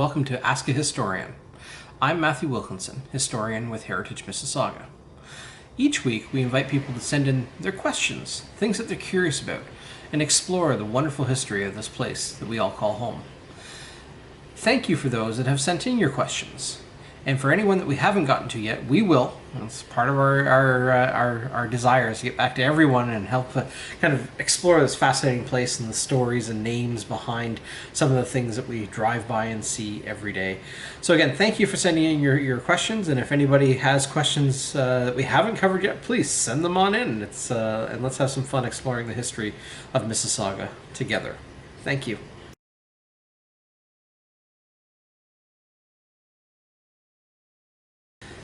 welcome to Ask a Historian. I'm Matthew Wilkinson, historian with Heritage Mississauga. Each week we invite people to send in their questions, things that they're curious about, and explore the wonderful history of this place that we all call home. Thank you for those that have sent in your questions. And for anyone that we haven't gotten to yet, we will. It's part of our desires to get back to everyone and help kind of explore this fascinating place and the stories and names behind some of the things that we drive by and see every day. So again, thank you for sending in your questions. And if anybody has questions that we haven't covered yet, please send them on in. And let's have some fun exploring the history of Mississauga together. Thank you.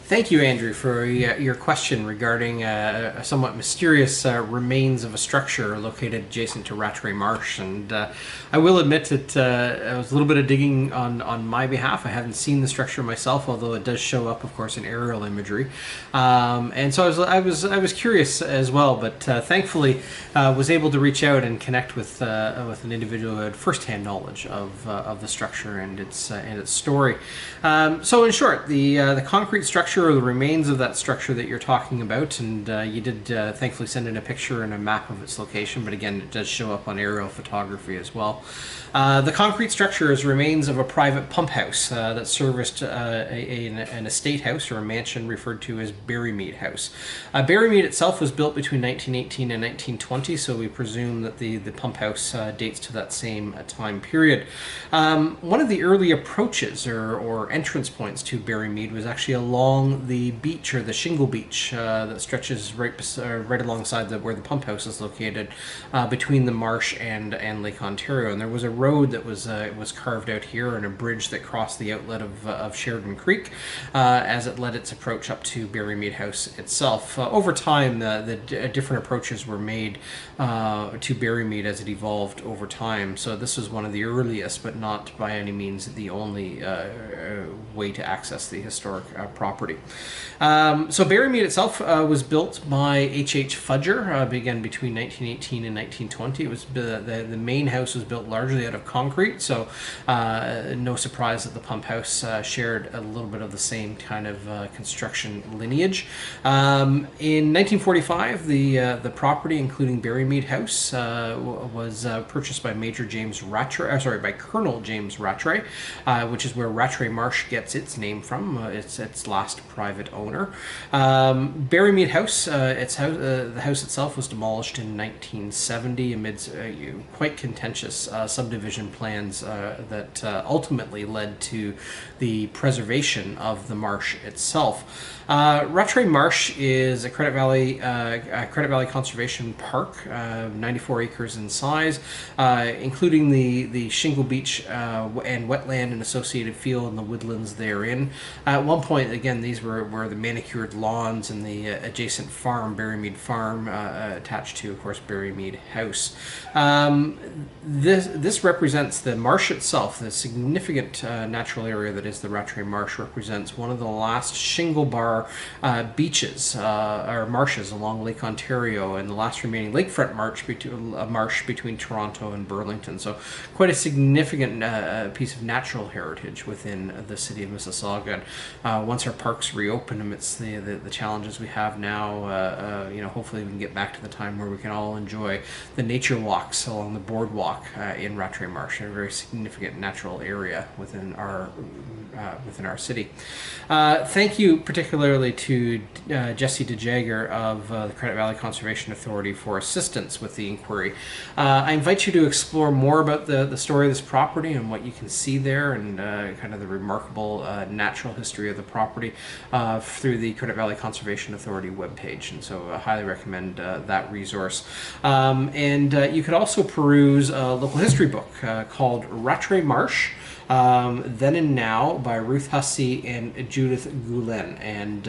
Thank you, Andrew, for your question regarding a somewhat mysterious remains of a structure located adjacent to Rattray Marsh. And I will admit that it was a little bit of digging on my behalf. I haven't seen the structure myself, although it does show up, of course, in aerial imagery. And so I was curious as well, but thankfully was able to reach out and connect with an individual who had firsthand knowledge of the structure and its story. So in short, the concrete structure, or the remains of that structure that you're talking about, and you did thankfully send in a picture and a map of its location, but again, it does show up on aerial photography as well. The concrete structure is remains of a private pump house that serviced an estate house or a mansion referred to as Berrymead House. Berrymead itself was built between 1918 and 1920, so we presume that the pump house dates to that same time period. One of the early approaches or entrance points to Berrymead was actually along the beach, or the shingle beach, that stretches right alongside where the pump house is located, between the marsh and Lake Ontario. And there was a road that was carved out here, and a bridge that crossed the outlet of Sheridan Creek as it led its approach up to Berrymead House itself. Over time, the different approaches were made to Berrymead as it evolved over time. So this was one of the earliest, but not by any means the only way to access the historic property. So Berrymead itself was built by H.H. Fudger, again between 1918 and 1920. It was the main house was built largely out of concrete, so no surprise that the pump house shared a little bit of the same kind of construction lineage. In 1945, the property, including Berrymead House, was purchased by by Colonel James Rattray, which is where Rattray Marsh gets its name from. Its last private owner. Berrymead House, the house itself was demolished in 1970 amidst quite contentious subdivision plans that ultimately led to the preservation of the marsh itself. Rattray Marsh is a Credit Valley Conservation Park, 94 acres in size, including the shingle beach and wetland and associated field and the woodlands therein. At one point, again, these were the manicured lawns and the adjacent farm, Berrymead Farm, attached to, of course, Berrymead House. This represents the marsh itself. The significant natural area that is the Rattray Marsh represents one of the last shingle bar beaches or marshes along Lake Ontario, and the last remaining lakefront marsh between Toronto and Burlington. So quite a significant piece of natural heritage within the city of Mississauga. Once our parks reopen amidst the challenges we have now, hopefully we can get back to the time where we can all enjoy the nature walks along the boardwalk in Rattray Marsh, a very significant natural area within our city. Thank you particularly to Jesse DeJager of the Credit Valley Conservation Authority for assistance with the inquiry. I invite you to explore more about the story of this property and what you can see there, and kind of the remarkable natural history of the property through the Credit Valley Conservation Authority webpage. And so I highly recommend that resource. And you could also peruse a local history book called Rattray Marsh, Then and Now by Ruth Hussey and Judith Gulen. And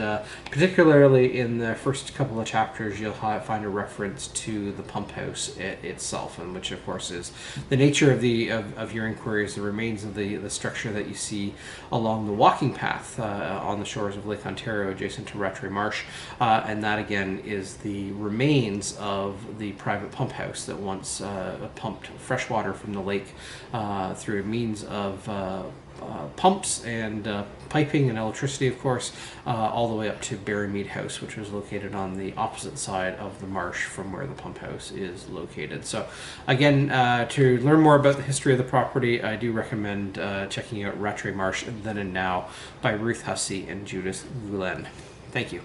particularly in the first couple of chapters, you'll find a reference to the pump house itself, and which of course is the nature of your inquiries, the remains of the structure that you see along the walking path on the shores of Lake Ontario adjacent to Rattray Marsh. And that again is the remains of the private pump house that once pumped fresh water from the lake through a means of pumps and piping and electricity, of course, all the way up to Berrymead House, which was located on the opposite side of the marsh from where the pump house is located. So again, to learn more about the history of the property, I do recommend checking out Rattray Marsh Then and Now by Ruth Hussey and Judith Gulen. Thank you.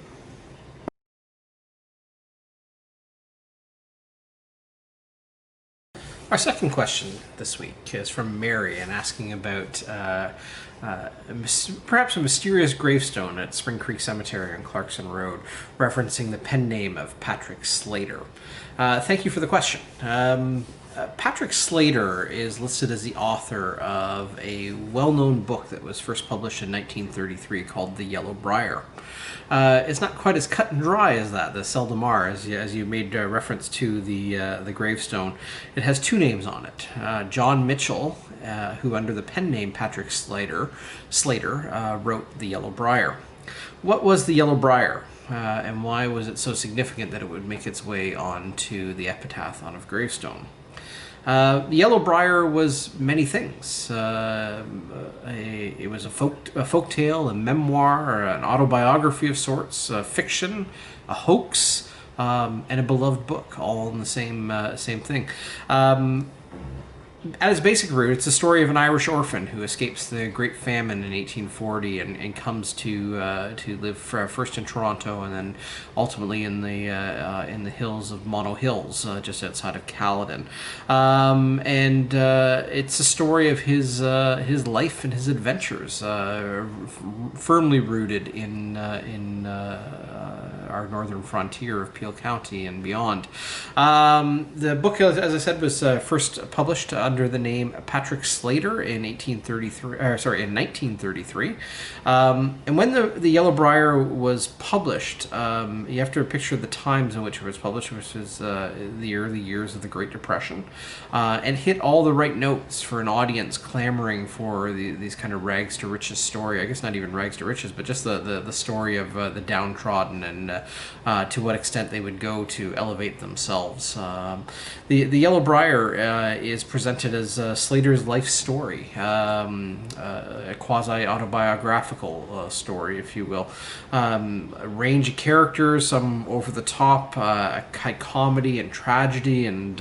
Our second question this week is from Mary and asking about perhaps a mysterious gravestone at Spring Creek Cemetery on Clarkson Road, referencing the pen name of Patrick Slater. Thank you for the question. Patrick Slater is listed as the author of a well-known book that was first published in 1933 called The Yellow Briar. It's not quite as cut and dry as that, the seldom are, as you made reference to the gravestone. It has two names on it. John Mitchell, who under the pen name Patrick Slater wrote The Yellow Briar. What was the Yellow Briar? And why was it so significant that it would make its way onto the epitaph on a gravestone? The Yellow Briar was many things. It was a folk tale, a memoir, an autobiography of sorts, a fiction, a hoax, and a beloved book, all in the same thing. At its basic root, it's a story of an Irish orphan who escapes the Great Famine in 1840 and comes to live first in Toronto and then ultimately in the hills of Mono Hills, just outside of Caledon. And it's a story of his life and his adventures, firmly rooted in our northern frontier of Peel County and beyond. The book, as I said, was first published under the name Patrick Slater in 1933. And when the Yellow Briar was published, you have to picture the times in which it was published, which was the early years of the Great Depression, and hit all the right notes for an audience clamoring for these kind of rags to riches story. I guess not even rags to riches, but just the story of the downtrodden and to what extent they would go to elevate themselves. The Yellow Briar is presented as Slater's life story, a quasi-autobiographical story, if you will. A range of characters, some over the top, comedy and tragedy, and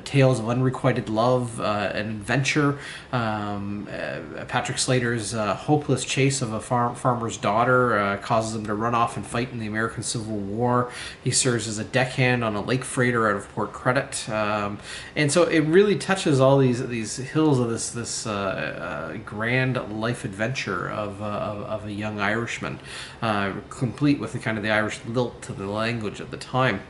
tales of unrequited love and adventure. Patrick Slater's hopeless chase of a farmer's daughter causes him to run off and fight in the American Civil War. He serves as a deckhand on a lake freighter out of Port Credit, and so it really touches all these hills of this grand life adventure of a young Irishman, complete with the Irish lilt to the language at the time.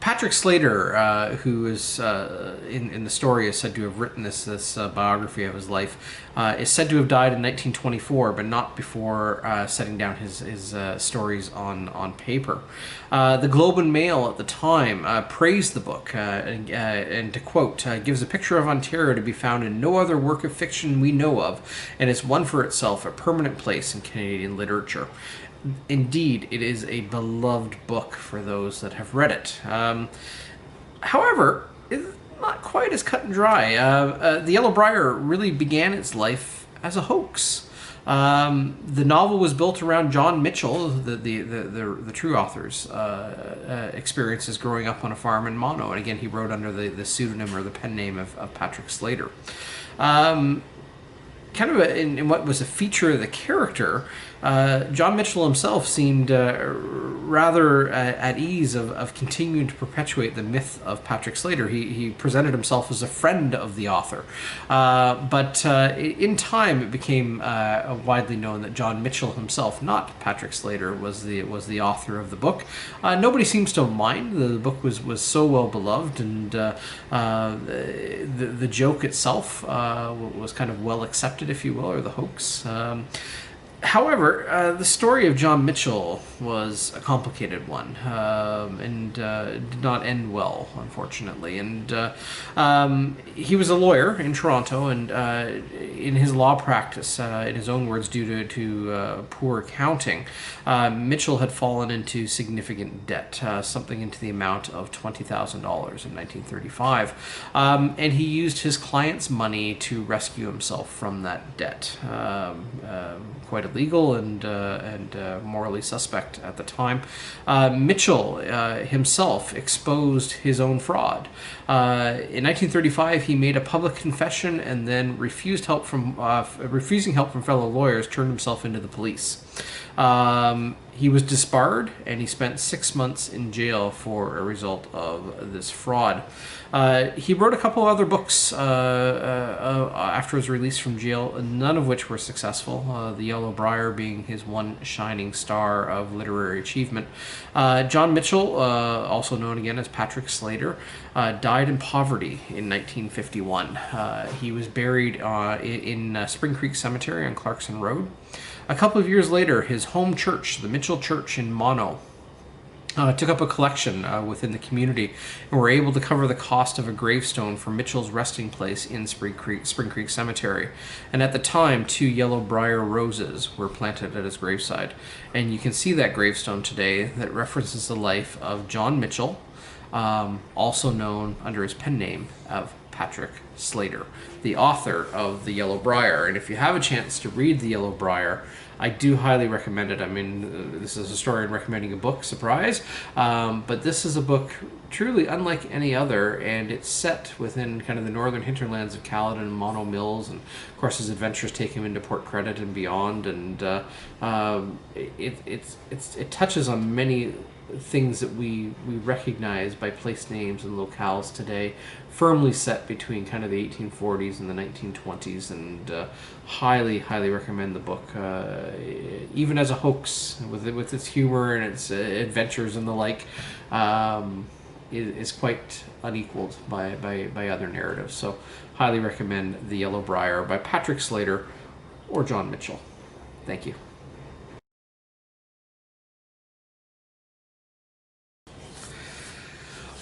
Patrick Slater, who is in the story is said to have written this biography of his life, is said to have died in 1924, but not before setting down his stories on paper. The Globe and Mail at the time praised the book, and to quote, gives a picture of Ontario to be found in no other work of fiction we know of, and has won for itself a permanent place in Canadian literature. Indeed, it is a beloved book for those that have read it. However, it's not quite as cut and dry. The Yellow Briar really began its life as a hoax. The novel was built around John Mitchell, the true author's experiences growing up on a farm in Mono, and again he wrote under the pseudonym or the pen name of Patrick Slater. In what was a feature of the character, John Mitchell himself seemed rather at ease of continuing to perpetuate the myth of Patrick Slater. He presented himself as a friend of the author. But in time it became widely known that John Mitchell himself, not Patrick Slater, was the author of the book. Nobody seems to mind. The book was so well beloved, and the joke itself was kind of well accepted, if you will, or the hoax. However, the story of John Mitchell was a complicated one, and did not end well, unfortunately. And he was a lawyer in Toronto, and in his law practice, in his own words, due to poor accounting, Mitchell had fallen into significant debt, something into the amount of $20,000 in 1935, and he used his client's money to rescue himself from that debt. Quite illegal and morally suspect at the time. Mitchell himself exposed his own fraud. In 1935, he made a public confession and then refusing help from fellow lawyers, turned himself into the police. He was disbarred, and he spent 6 months in jail for a result of this fraud. He wrote a couple other books after his release from jail, none of which were successful, The Yellow Briar being his one shining star of literary achievement. John Mitchell, also known again as Patrick Slater, died in poverty in 1951. He was buried in Spring Creek Cemetery on Clarkson Road. A couple of years later, his home church, the Mitchell Church in Mono, took up a collection within the community and were able to cover the cost of a gravestone for Mitchell's resting place in Spring Creek Cemetery. And at the time, 2 yellow briar roses were planted at his graveside. And you can see that gravestone today that references the life of John Mitchell, also known under his pen name of Patrick Slater, the author of The Yellow Briar. And if you have a chance to read The Yellow Briar, I do highly recommend it. I mean, this is a historian recommending a book, surprise, but this is a book truly unlike any other, and it's set within kind of the northern hinterlands of Caledon and Mono Mills, and of course his adventures take him into Port Credit and beyond, and it touches on many things that we recognize by place names and locales today, firmly set between kind of the 1840s and the 1920s, and highly recommend the book, even as a hoax with its humor and its adventures and the like. Is quite unequaled by other narratives. So highly recommend The Yellow Briar by Patrick Slater or John Mitchell. Thank you.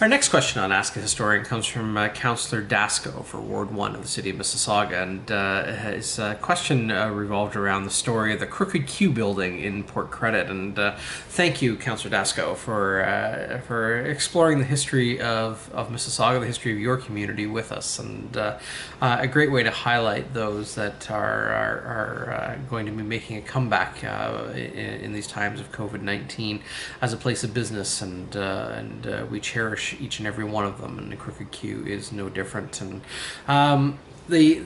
Our next question on Ask a Historian comes from Councillor Dasko for Ward 1 of the City of Mississauga, and his question revolved around the story of the Crooked Q building in Port Credit. And thank you, Councillor Dasko, for exploring the history of Mississauga, the history of your community with us, and a great way to highlight those that are going to be making a comeback in these times of COVID-19 as a place of business, and we cherish each and every one of them, and the Crooked Q is no different. And the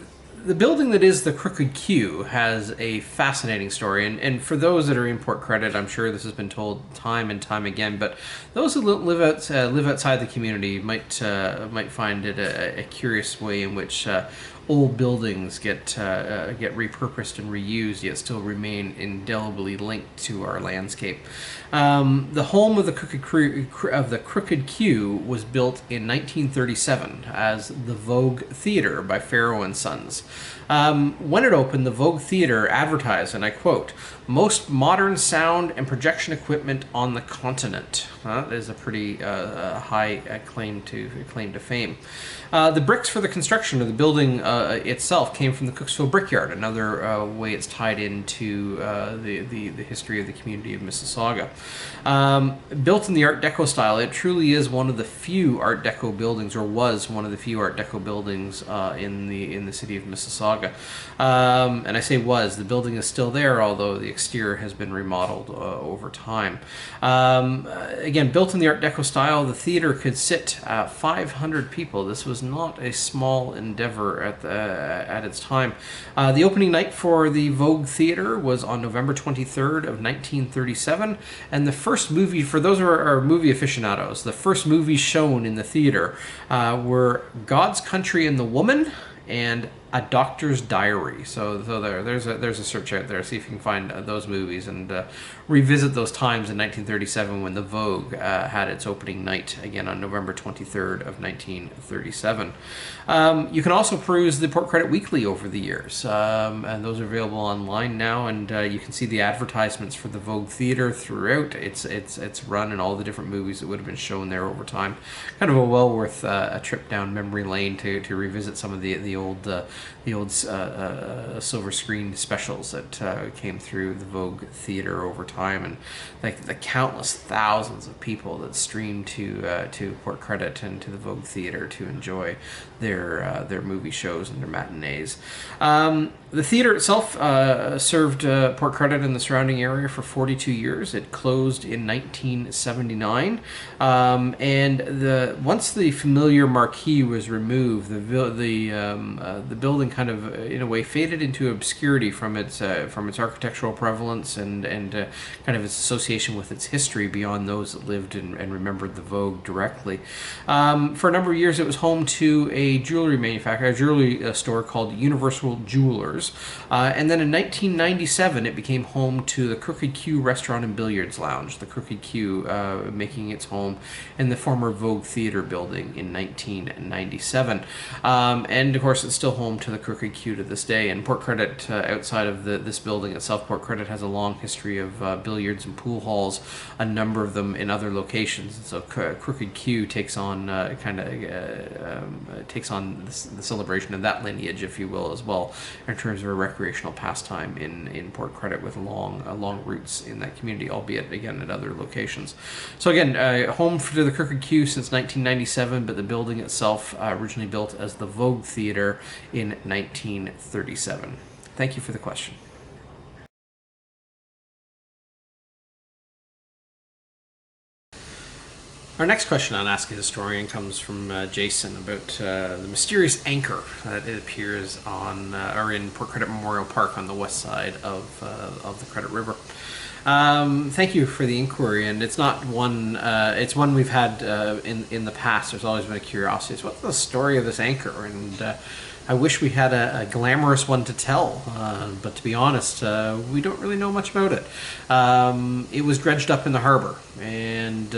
building that is the Crooked Q has a fascinating story, and for those that are in Port Credit, I'm sure this has been told time and time again, but those who live outside the community might find it a curious way in which old buildings get repurposed and reused, yet still remain indelibly linked to our landscape. The home of the Crooked Q was built in 1937 as the Vogue Theatre by Farrow and Sons. When it opened, the Vogue Theatre advertised, and I quote, "most modern sound and projection equipment on the continent." That is a pretty high claim to fame. The bricks for the construction of the building itself came from the Cooksville Brickyard, another way it's tied into the history of the community of Mississauga. Built in the Art Deco style, it truly is one of the few Art Deco buildings, or was one of the few Art Deco buildings in the city of Mississauga. And I say was, the building is still there, although the exterior has been remodeled over time. Again, built in the Art Deco style, the theater could sit 500 people. This was not a small endeavor at its time. The opening night for the Vogue Theatre was on November 23rd of 1937, and the first movie, for those who are movie aficionados, the first movies shown in the theater were God's Country and the Woman and A Doctor's Diary. So there's a search out there. See if you can find those movies and revisit those times in 1937 when the Vogue had its opening night again on November 23rd of 1937. You can also peruse the Port Credit Weekly over the years, and those are available online now. And you can see the advertisements for the Vogue Theatre throughout its run and all the different movies that would have been shown there over time. Kind of a well worth a trip down memory lane to revisit some of the old silver screen specials that came through the Vogue Theatre over time, and like the countless thousands of people that streamed to Port Credit and to the Vogue Theatre to enjoy their movie shows and their matinees. The theatre itself served Port Credit and the surrounding area for 42 years. It closed in 1979, and once the familiar marquee was removed, the building kind of, in a way, faded into obscurity from its architectural prevalence and kind of its association with its history beyond those that lived and remembered the Vogue directly. For a number of years, it was home to a jewelry manufacturer, a jewelry store called Universal Jewelers. And then in 1997, it became home to the Crooked Q Restaurant and Billiards Lounge, the Crooked Q making its home in the former Vogue Theatre building in 1997. And of course, it's still home to the Crooked Q to this day. And Port Credit, outside of this building itself, Port Credit has a long history of billiards and pool halls, a number of them in other locations. And so Crooked Q takes on takes on the celebration of that lineage, if you will, as well, in terms of a recreational pastime in Port Credit with long roots in that community, albeit again at other locations. So again, home to the Crooked Q since 1997, but the building itself originally built as the Vogue Theatre in 1937. Thank you for the question. Our next question on Ask a Historian comes from Jason about the mysterious anchor that it appears on or in Port Credit Memorial Park on the west side of the Credit River. Thank you for the inquiry, and it's not one. It's one we've had in the past. There's always been a curiosity. It's what's the story of this anchor, and I wish we had a glamorous one to tell, but to be honest, we don't really know much about it. It was dredged up in the harbor, and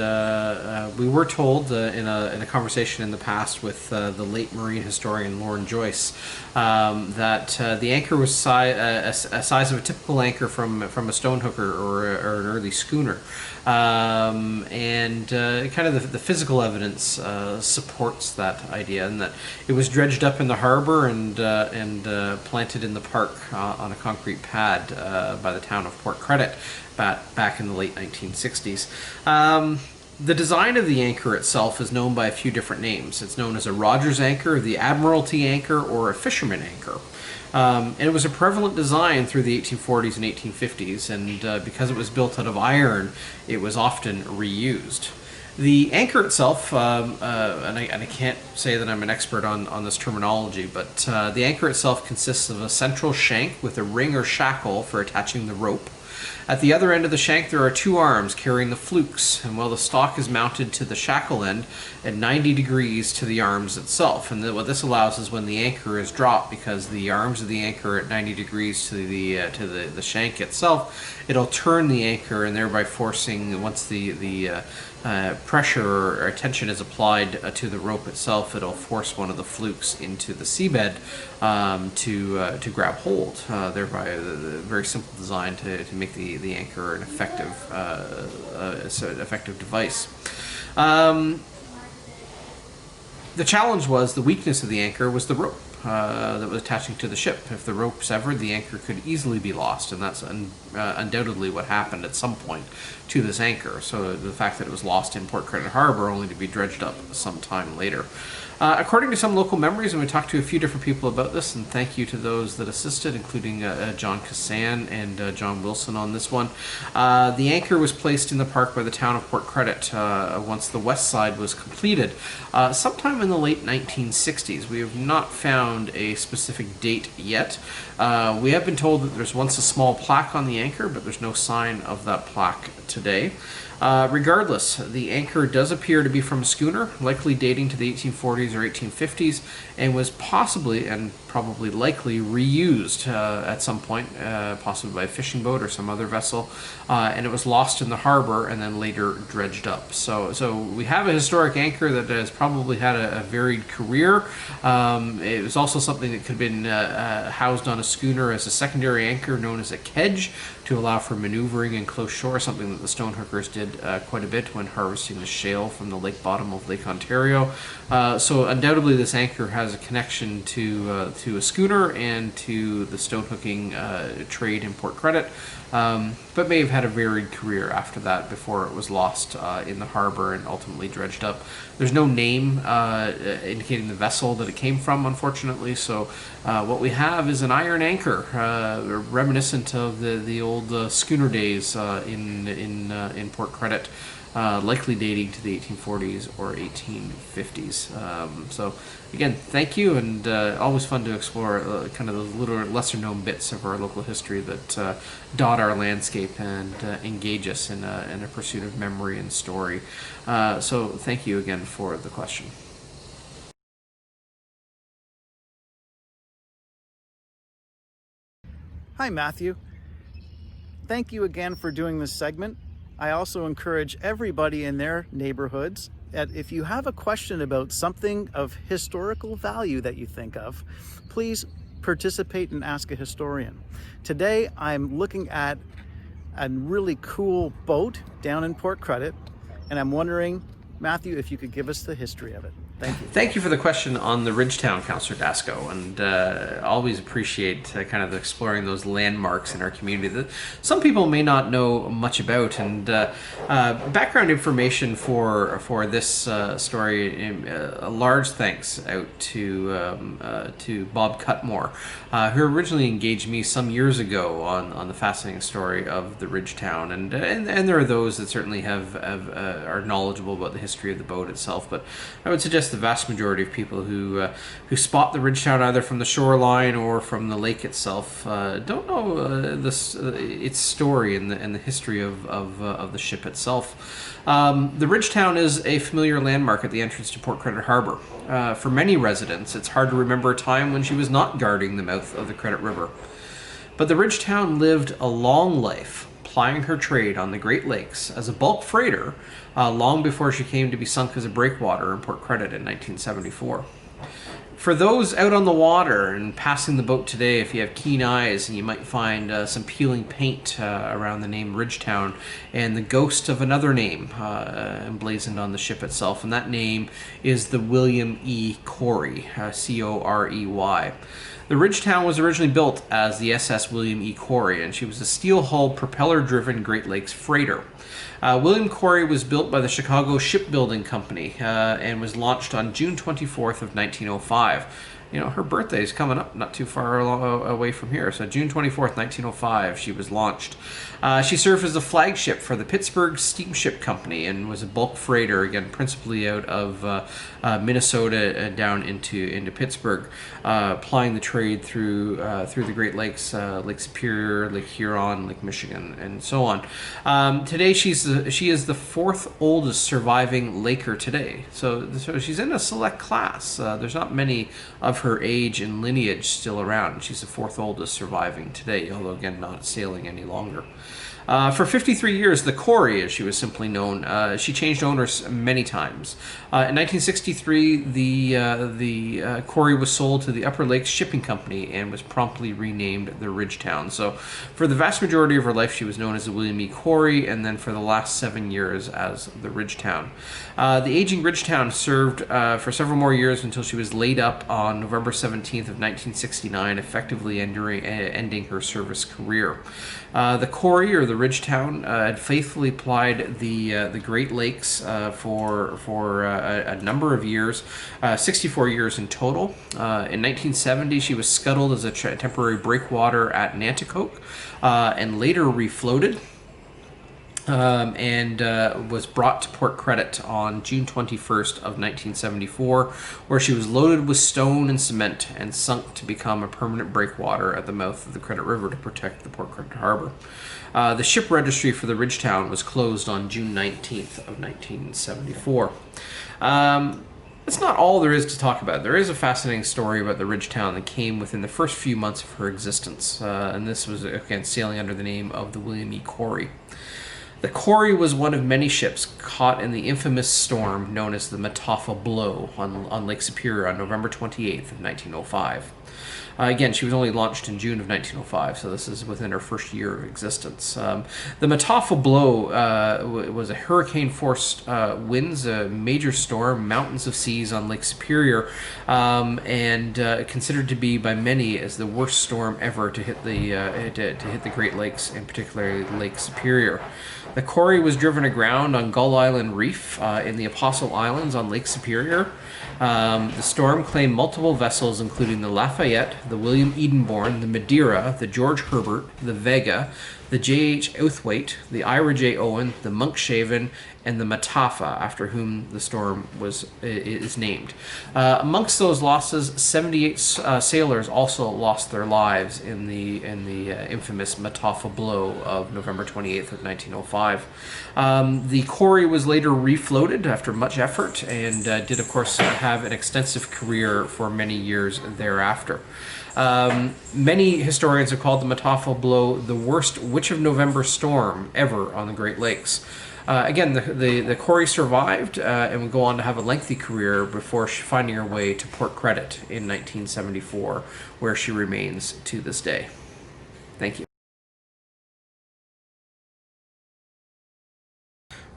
we were told in a conversation in the past with the late marine historian Lauren Joyce that the anchor was a size of a typical anchor from a stone hooker or an early schooner. And kind of the physical evidence supports that idea, and that it was dredged up in the harbor and planted in the park on a concrete pad by the town of Port Credit back in the late 1960s. The design of the anchor itself is known by a few different names. It's known as a Rogers anchor, the Admiralty anchor, or a fisherman anchor. And it was a prevalent design through the 1840s and 1850s, and because it was built out of iron, it was often reused. The anchor itself, and I can't say that I'm an expert on this terminology, but the anchor itself consists of a central shank with a ring or shackle for attaching the rope. At the other end of the shank, there are two arms carrying the flukes, and while the stock is mounted to the shackle end at 90 degrees to the arms itself. And what this allows is when the anchor is dropped, because the arms of the anchor are at 90 degrees to the shank itself, it'll turn the anchor, and thereby forcing, once the pressure or tension is applied to the rope itself, it'll force one of the flukes into the seabed to grab hold, thereby a very simple design to make the anchor an effective device. The challenge was, the weakness of the anchor was the rope that was attaching to the ship. If the rope severed, the anchor could easily be lost, and that's undoubtedly what happened at some point to this anchor. So the fact that it was lost in Port Credit Harbor only to be dredged up some time later. According to some local memories, and we talked to a few different people about this, and thank you to those that assisted, including John Cassan and John Wilson on this one. The anchor was placed in the park by the town of Port Credit once the west side was completed, sometime in the late 1960s. We have not found a specific date yet. We have been told that there's once a small plaque on the anchor, but there's no sign of that plaque today. Regardless, the anchor does appear to be from a schooner, likely dating to the 1840s or 1850s, and was possibly, and probably likely reused at some point, possibly by a fishing boat or some other vessel, and it was lost in the harbor and then later dredged up. So we have a historic anchor that has probably had a varied career. It was also something that could have been housed on a schooner as a secondary anchor known as a kedge to allow for maneuvering in close shore, something that the stonehookers did quite a bit when harvesting the shale from the lake bottom of Lake Ontario. So undoubtedly this anchor has a connection to a schooner and to the stonehooking trade in Port Credit, but may have had a varied career after that before it was lost in the harbor and ultimately dredged up. There's no name indicating the vessel that it came from, unfortunately, so what we have is an iron anchor reminiscent of the old schooner days in Port Credit, likely dating to the 1840s or 1850s. So again, thank you, and always fun to explore kind of those little lesser known bits of our local history that dot our landscape and engage us in a pursuit of memory and story. So thank you again for the question. Hi, Matthew. Thank you again for doing this segment. I also encourage everybody in their neighborhoods that if you have a question about something of historical value that you think of, please participate and ask a historian. Today, I'm looking at a really cool boat down in Port Credit, and I'm wondering, Matthew, if you could give us the history of it. Thank you. Thank you for the question on the Ridgetown, Councillor Dasko, and always appreciate kind of exploring those landmarks in our community that some people may not know much about. And background information for this story, a large thanks out to Bob Cutmore, who originally engaged me some years ago on the fascinating story of the Ridgetown, and there are those that certainly are knowledgeable about the history of the boat itself, but I would suggest the vast majority of people who spot the Ridgetown either from the shoreline or from the lake itself don't know its story and the history of the ship itself. The Ridgetown is a familiar landmark at the entrance to Port Credit Harbor. For many residents, it's hard to remember a time when she was not guarding the mouth of the Credit River. But the Ridgetown lived a long life, plying her trade on the Great Lakes as a bulk freighter long before she came to be sunk as a breakwater in Port Credit in 1974. For those out on the water and passing the boat today, if you have keen eyes, and you might find some peeling paint around the name Ridgetown and the ghost of another name emblazoned on the ship itself, and that name is the William E. Corey, C-O-R-E-Y. The Ridgetown was originally built as the SS William E. Corey, and she was a steel-hulled, propeller-driven Great Lakes freighter. William Corey was built by the Chicago Shipbuilding Company and was launched on June 24th of 1905. You know, her birthday is coming up not too far away from here. So June 24th, 1905, she was launched. She served as a flagship for the Pittsburgh Steamship Company and was a bulk freighter, again, principally out of Minnesota down into Pittsburgh, plying the trade through the Great Lakes, Lake Superior, Lake Huron, Lake Michigan, and so on. Today, she is the fourth oldest surviving Laker today. So she's in a select class. There's not many of her age and lineage still around. She's the fourth oldest surviving today, although again not sailing any longer. For 53 years, the Corey, as she was simply known, she changed owners many times. In 1963, the Corey was sold to the Upper Lakes Shipping Company and was promptly renamed the Ridgetown. So for the vast majority of her life, she was known as the William E. Corey, and then for the last 7 years as the Ridgetown. The aging Ridgetown served for several more years until she was laid up on November 17th of 1969, effectively ending her service career. The Corey, or the Ridgetown, had faithfully plied the Great Lakes for a number of years, 64 years in total. In 1970, she was scuttled as a temporary breakwater at Nanticoke and later refloated. And was brought to Port Credit on June 21st of 1974, where she was loaded with stone and cement and sunk to become a permanent breakwater at the mouth of the Credit River to protect the Port Credit Harbor. The ship registry for the Ridgetown was closed on June 19th of 1974. That's not all there is to talk about. There is a fascinating story about the Ridgetown that came within the first few months of her existence, and this was, again, sailing under the name of the William E. Corey. The Corey was one of many ships caught in the infamous storm known as the Mataafa Blow on Lake Superior on November 28th of 1905. Again, she was only launched in June of 1905, so this is within her first year of existence. The Mataafa Blow was a hurricane-force winds, a major storm, mountains of seas on Lake Superior, and considered to be by many as the worst storm ever to hit the Great Lakes, and particularly Lake Superior. The Corey was driven aground on Gull Island Reef in the Apostle Islands on Lake Superior. The storm claimed multiple vessels, including the Lafayette, the William Edenborn, the Madeira, the George Herbert, the Vega, the J.H. Outhwaite, the Ira J. Owen, the Monkshaven, and the Mataafa, after whom the storm is named. Amongst those losses, 78 sailors also lost their lives in the infamous Mataafa Blow of November 28th of 1905. The Corey was later refloated after much effort and did, of course, have an extensive career for many years thereafter. Many historians have called the Mataafa Blow the worst Witch of November storm ever on the Great Lakes. Again, the Corey survived and would go on to have a lengthy career before finding her way to Port Credit in 1974, where she remains to this day. Thank you.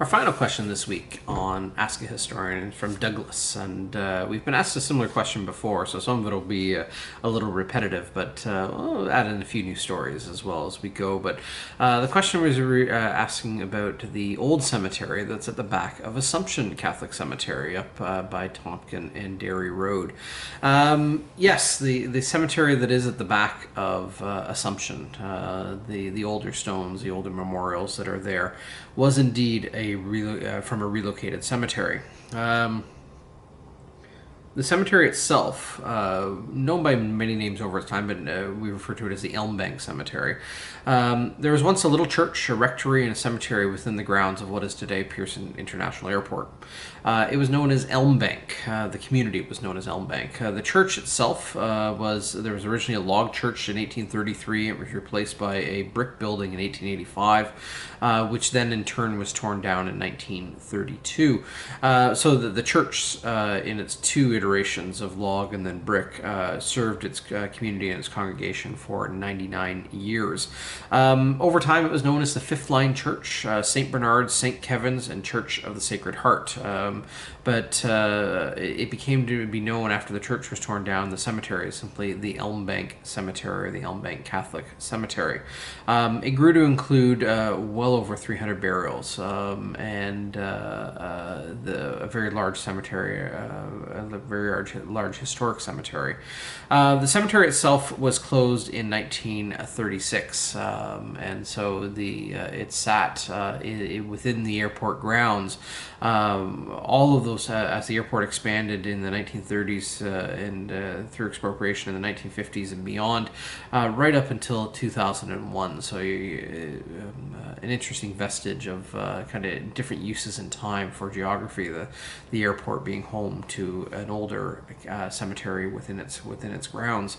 Our final question this week on Ask a Historian is from Douglas, and we've been asked a similar question before, so some of it will be a little repetitive, but we'll add in a few new stories as well as we go. But the question was asking about the old cemetery that's at the back of Assumption Catholic Cemetery up by Tompkin and Derry Road. Yes, the cemetery that is at the back of Assumption, the older stones, the older memorials that are there, was indeed from a relocated cemetery. The cemetery itself, known by many names over its time, but we refer to it as the Elm Bank Cemetery. There was once a little church, a rectory, and a cemetery within the grounds of what is today Pearson International Airport. It was known as Elm Bank. The community was known as Elm Bank. The church itself there was originally a log church in 1833. It was replaced by a brick building in 1885, which then in turn was torn down in 1932. So the church, in its two iterations of log and then brick, served its community and its congregation for 99 years. Over time, it was known as the Fifth Line Church, St. Bernard's, St. Kevin's, and Church of the Sacred Heart. But it became to be known after the church was torn down, the cemetery is simply the Elm Bank Cemetery, or the Elm Bank Catholic Cemetery. It grew to include well over 300 burials and a very large cemetery, a very large historic cemetery. The cemetery itself was closed in 1936, and so it sat within the airport grounds. All of those, as the airport expanded in the 1930s and through expropriation in the 1950s and beyond, right up until 2001. So an interesting vestige of kind of different uses in time for geography. The airport being home to an older cemetery within its grounds.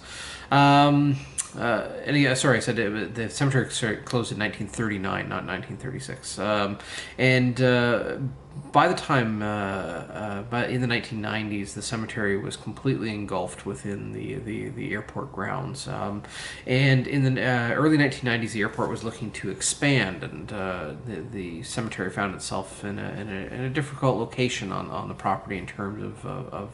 And sorry, I said the cemetery closed in 1939, not 1936. By the time, in the 1990s, the cemetery was completely engulfed within the airport grounds. And in the early 1990s, the airport was looking to expand, and the cemetery found itself in a difficult location on the property in terms of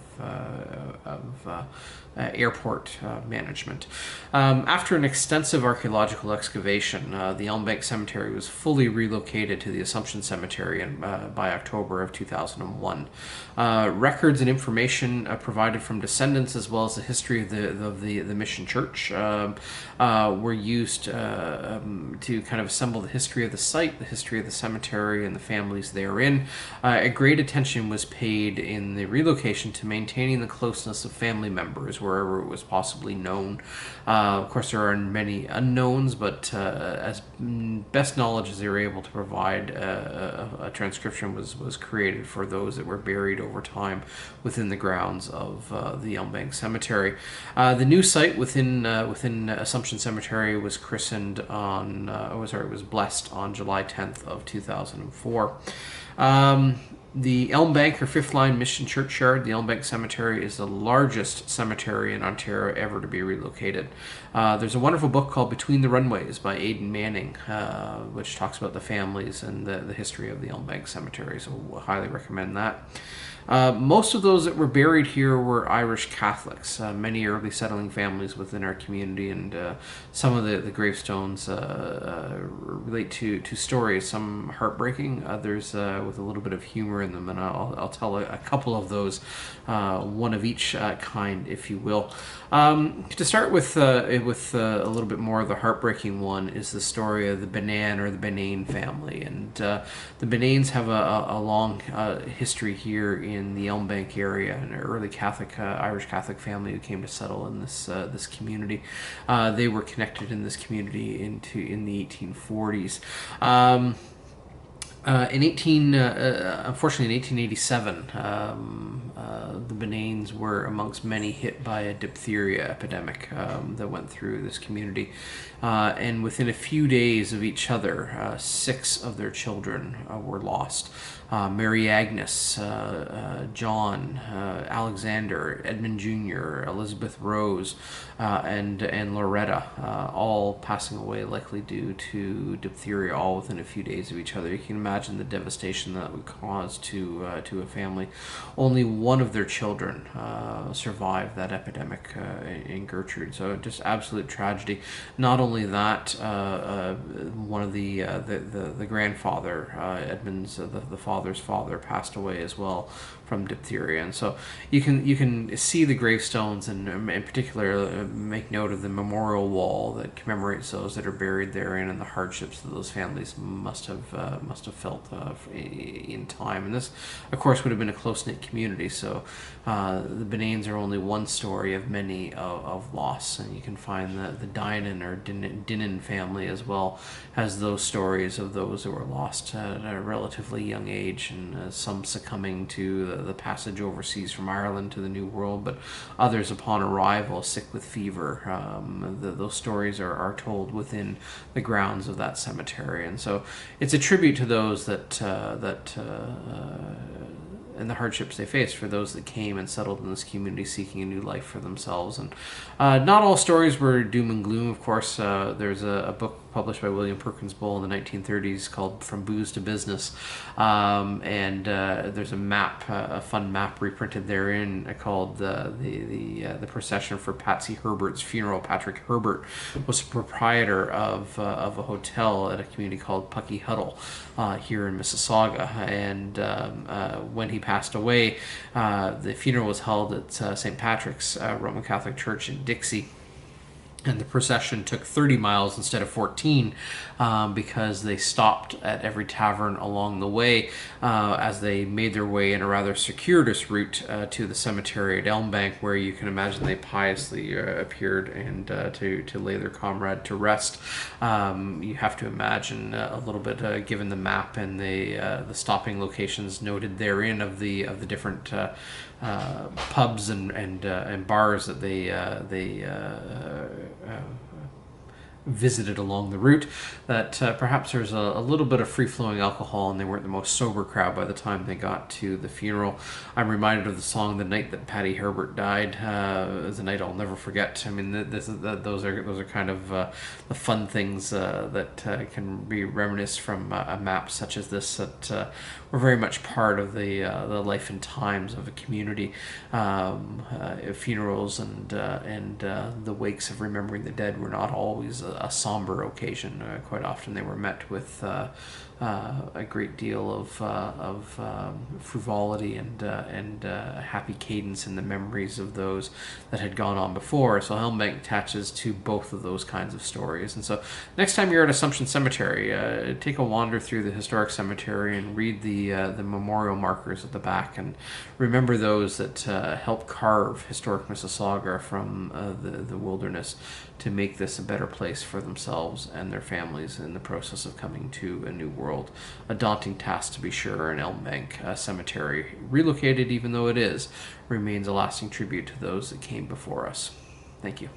airport management. After an extensive archaeological excavation, the Elm Bank Cemetery was fully relocated to the Assumption Cemetery by October of 2001. Records and information provided from descendants, as well as the history of the Mission Church, were used to kind of assemble the history of the site, the history of the cemetery, and the families therein. A great attention was paid in the relocation to maintaining the closeness of family members wherever it was possibly known. Of course, there are many unknowns, but as best knowledge as they were able to provide, a transcription was was created for those that were buried over time within the grounds of the Elm Bank Cemetery. The new site within Assumption Cemetery was christened on was blessed on July 10th of 2004. The Elm Bank or Fifth Line Mission Churchyard, the Elm Bank Cemetery, is the largest cemetery in Ontario ever to be relocated. There's a wonderful book called Between the Runways by Aidan Manning, which talks about the families and the history of the Elm Bank Cemetery, so we'll highly recommend that. Most of those that were buried here were Irish Catholics, many early settling families within our community, and some of the gravestones relate to stories, some heartbreaking, others with a little bit of humor in them, and I'll tell a couple of those, one of each kind, if you will. To start with a little bit more of the heartbreaking one is the story of the Banane family, and the Bananes have a long history here in the Elm Bank area, an early Catholic Irish Catholic family who came to settle in this community. They were connected in this community in the 1840s. Unfortunately, in 1887, the Bananes were amongst many hit by a diphtheria epidemic that went through this community. And within a few days of each other, 6 of their children were lost. Mary Agnes, John, Alexander, Edmund Jr., Elizabeth Rose, and Loretta, all passing away likely due to diphtheria, all within a few days of each other. You can imagine the devastation that would cause to a family. Only one of their children survived that epidemic in Gertrude, so just absolute tragedy. Not only that, one of the grandfather, Edmund's the father's father, passed away as well from diphtheria, and so you can see the gravestones, and in particular make note of the memorial wall that commemorates those that are buried therein and the hardships that those families must have felt in time. And this, of course, would have been a close-knit community, so the Bananes are only one story of many of loss, and you can find the Dinan or Dinan family as well has those stories of those that were lost at a relatively young age, and some succumbing to the passage overseas from Ireland to the New World, but others upon arrival sick with fever. Those stories are told within the grounds of that cemetery, and so it's a tribute to those that and the hardships they faced for those that came and settled in this community seeking a new life for themselves. And not all stories were doom and gloom, of course. There's a book published by William Perkins Bull in the 1930s called From Booze to Business, and there's a map, a fun map reprinted therein called the procession for Patsy Herbert's funeral. Patrick Herbert was a proprietor of a hotel at a community called Pucky Huddle here in Mississauga, and when he passed away, the funeral was held at St. Patrick's Roman Catholic Church in Dixie. And the procession took 30 miles instead of 14 because they stopped at every tavern along the way as they made their way in a rather circuitous route to the cemetery at Elm Bank, where you can imagine they piously appeared and to lay their comrade to rest. You have to imagine a little bit, given the map and the stopping locations noted therein of the different pubs and bars that they visited along the route, that perhaps there's a little bit of free-flowing alcohol and they weren't the most sober crowd by the time they got to the funeral. I'm reminded of the song "The Night That Patty Herbert Died." It's a night I'll never forget. I mean, those are kind of the fun things that can be reminisced from a map such as this, that were very much part of the life and times of a community. Funerals and the wakes of remembering the dead were not always a somber occasion. Quite often they were met with a great deal of frivolity and happy cadence in the memories of those that had gone on before. So Elm Bank attaches to both of those kinds of stories. And so next time you're at Assumption Cemetery, take a wander through the historic cemetery and read the memorial markers at the back, and remember those that helped carve historic Mississauga from the wilderness to make this a better place place for themselves and their families in the process of coming to a new world. A daunting task, to be sure, and Elm Bank Cemetery, relocated even though it is, remains a lasting tribute to those that came before us. Thank you.